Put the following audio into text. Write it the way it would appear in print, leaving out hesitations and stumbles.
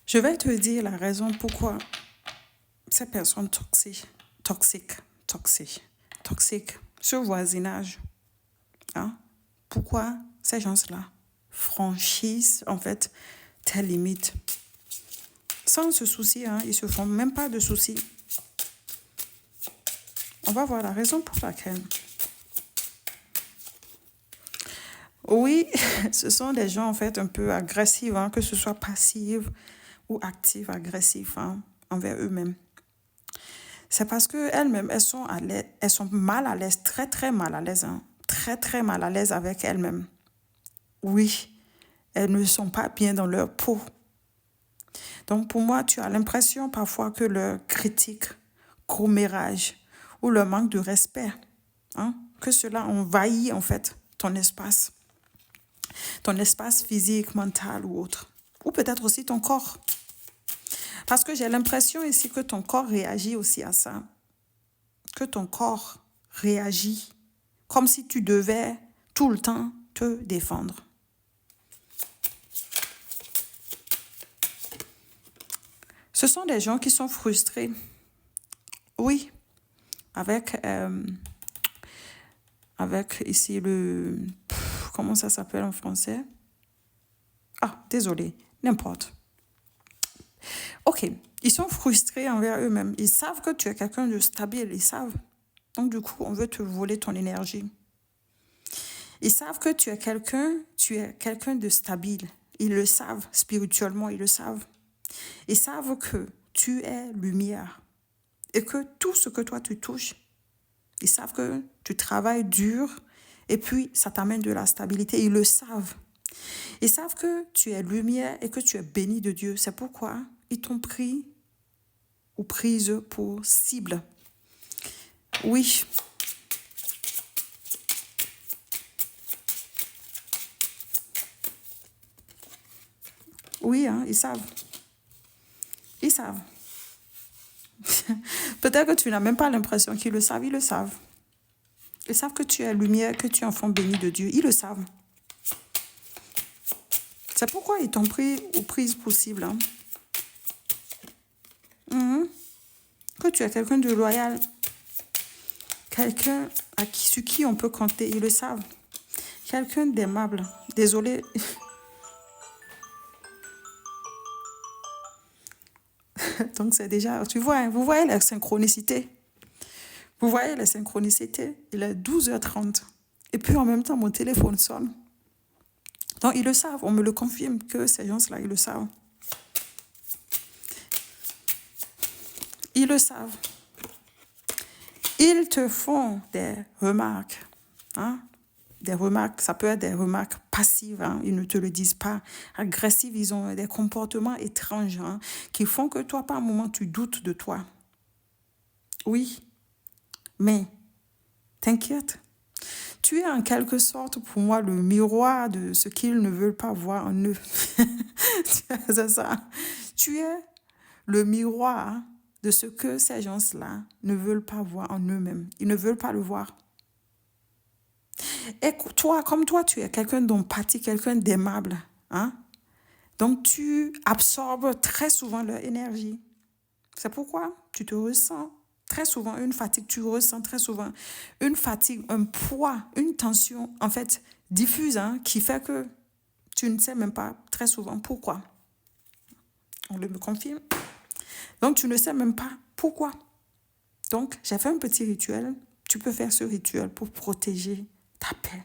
Je vais te dire la raison pourquoi ces personnes toxiques, ce voisinage, hein, pourquoi ces gens-là franchissent en fait tes limites sans se soucier, hein, ils se font même pas de soucis. On va voir la raison pour laquelle. Oui, ce sont des gens en fait un peu agressifs, hein, que ce soit passives ou actives, agressifs, hein, envers eux-mêmes. C'est parce qu'elles-mêmes, elles sont mal à l'aise, très très mal à l'aise, hein, très très mal à l'aise avec elles-mêmes. Oui, elles ne sont pas bien dans leur peau. Donc pour moi, tu as l'impression parfois que leur critique, commérage ou leur manque de respect, hein, que cela envahit en fait ton espace physique, mental ou autre. Ou peut-être aussi ton corps. Parce que j'ai l'impression ici que ton corps réagit aussi à ça. Que ton corps réagit comme si tu devais tout le temps te défendre. Ce sont des gens qui sont frustrés. Oui, avec ici comment ça s'appelle en français? Ah, désolé, n'importe. Ok, ils sont frustrés envers eux-mêmes. Ils savent que tu es quelqu'un de stable, ils savent. Donc du coup, on veut te voler ton énergie. Ils savent que tu es quelqu'un de stable. Ils le savent, spirituellement, ils le savent. Ils savent que tu es lumière et que tout ce que toi tu touches, ils savent que tu travailles dur et puis ça t'amène de la stabilité. Ils le savent. Ils savent que tu es lumière et que tu es béni de Dieu. C'est pourquoi ils t'ont pris ou prise pour cible. Oui. Oui, hein, ils savent. Ils savent. Peut-être que tu n'as même pas l'impression qu'ils le savent. Ils le savent. Ils savent que tu es lumière, que tu es enfant béni de Dieu. Ils le savent. C'est pourquoi ils t'ont pris ou prise possible. Hein. Que tu es quelqu'un de loyal. Quelqu'un sur qui on peut compter. Ils le savent. Quelqu'un d'aimable. Désolé. Donc c'est déjà... Tu vois, hein, vous voyez la synchronicité. Vous voyez la synchronicité. Il est 12h30. Et puis en même temps, mon téléphone sonne. Donc ils le savent. On me le confirme que ces gens-là, ils le savent. Ils le savent. Ils te font des remarques. Hein? Des remarques, ça peut être des remarques passives. Hein? Ils ne te le disent pas. Agressives, ils ont des comportements étranges, hein, qui font que toi, par un moment, tu doutes de toi. Oui, mais t'inquiète. Tu es en quelque sorte, pour moi, le miroir de ce qu'ils ne veulent pas voir en eux. C'est ça. Tu es le miroir de ce que ces gens-là ne veulent pas voir en eux-mêmes. Ils ne veulent pas le voir. Et toi, comme toi, tu es quelqu'un d'empathie, quelqu'un d'aimable. Hein? Donc, tu absorbes très souvent leur énergie. C'est pourquoi tu te ressens très souvent une fatigue. Tu ressens très souvent une fatigue, un poids, une tension, en fait, diffuse, hein, qui fait que tu ne sais même pas très souvent pourquoi. On le me confirme. Donc, tu ne sais même pas pourquoi. Donc, j'ai fait un petit rituel. Tu peux faire ce rituel pour protéger ta paix.